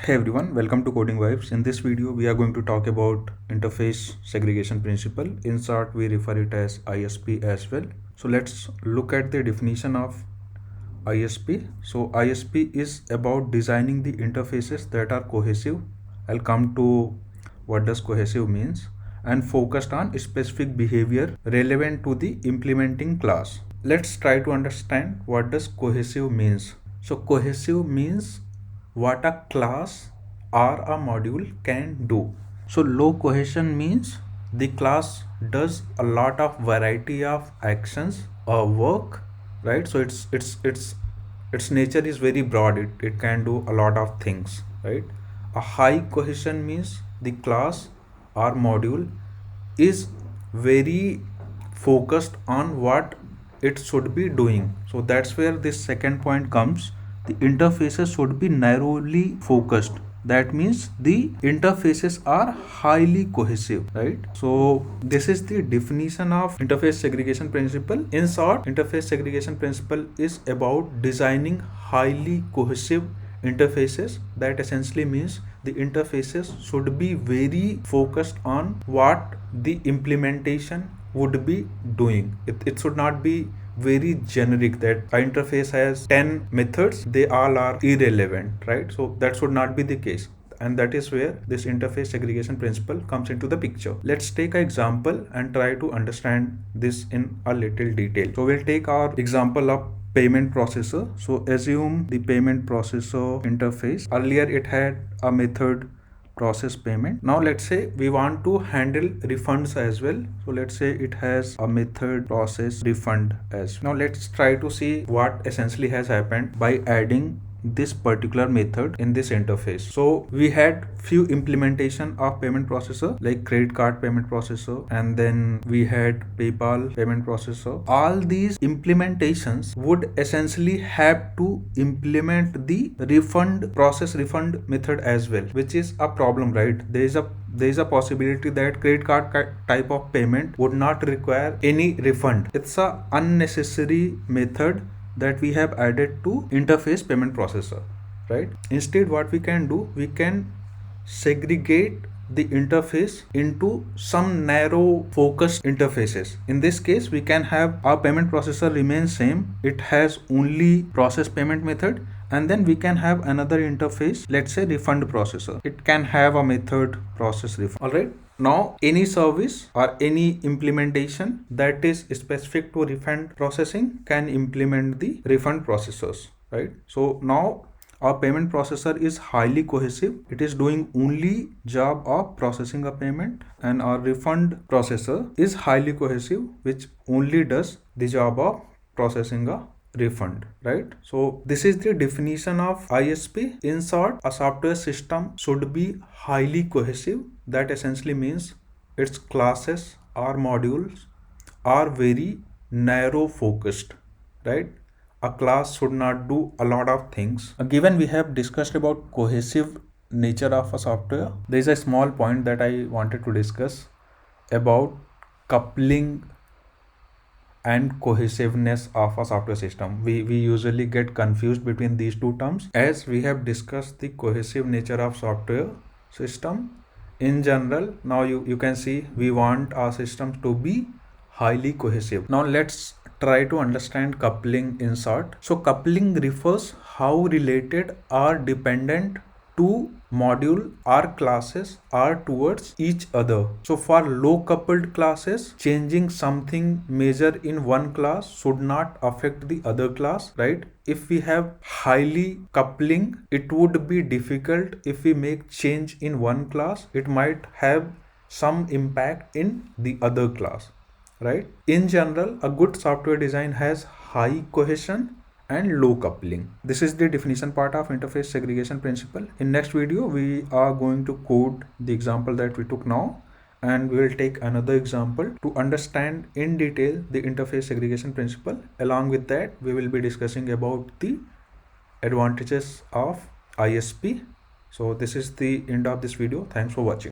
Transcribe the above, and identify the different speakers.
Speaker 1: Hey everyone, welcome to Coding Vibes. In this video, we are going to talk about interface segregation principle. In short, we refer it as ISP as well. So let's look at the definition of ISP. So ISP is about designing the interfaces that are cohesive. I'll come to what does cohesive means and focused on specific behavior relevant to the implementing class. Let's try to understand what does cohesive means. So cohesive means what a class or a module can do. So low cohesion means the class does a lot of variety of actions or work, right? So its nature is very broad. It can do a lot of things, right? A high cohesion means the class or module is very focused on what it should be doing. So that's where this second point comes. The interfaces should be narrowly focused. That means the interfaces are highly cohesive, right? So this is the definition of interface segregation principle. In short, interface segregation principle is about designing highly cohesive interfaces. That essentially means the interfaces should be very focused on what the implementation would be doing. It should not be very generic that our interface has 10 methods, they all are irrelevant, right? So that should not be the case, and that is where this interface segregation principle comes into the picture. Let's take an example and try to understand this in a little detail. So we'll take our example of payment processor. So assume the payment processor interface. Earlier it had a method process payment. Now let's say we want to handle refunds as well. So let's say it has a method process refund as well. Now let's try to see what essentially has happened by adding this particular method in this interface. So we had few implementation of payment processor like credit card payment processor, and then we had PayPal payment processor. All these implementations would essentially have to implement the refund method as well, which is a problem, right? There is a possibility that credit card type of payment would not require any refund. It's a unnecessary method that we have added to interface payment processor, right? Instead, what we can do, we can segregate the interface into some narrow focused interfaces. In this case, we can have our payment processor remain same. It has only process payment method, and then we can have another interface, let's say refund processor. It can have a method process refund. All right. Now any service or any implementation that is specific to refund processing can implement the refund processors, right? So now our payment processor is highly cohesive. It is doing only job of processing a payment, and our refund processor is highly cohesive, which only does the job of processing a refund, right? So this is the definition of ISP. In short, a software system should be highly cohesive. That essentially means its classes or modules are very narrow focused, right? A class should not do a lot of things. Given we have discussed about cohesive nature of a software, there is a small point that I wanted to discuss about coupling and cohesiveness of a software system. We usually get confused between these two terms. As we have discussed the cohesive nature of software system in general, now you can see we want our systems to be highly cohesive. Now let's try to understand coupling in short. So coupling refers how related or dependent two module or classes are towards each other. So for low coupled classes, changing something major in one class should not affect the other class, right? If we have highly coupling, it would be difficult. If we make change in one class, it might have some impact in the other class, right? In general, a good software design has high cohesion and low coupling. This is the definition part of interface segregation principle. In next video, we are going to code the example that we took now, and we will take another example to understand in detail the interface segregation principle. Along with that, we will be discussing about the advantages of ISP. So this is the end of this video. Thanks for watching.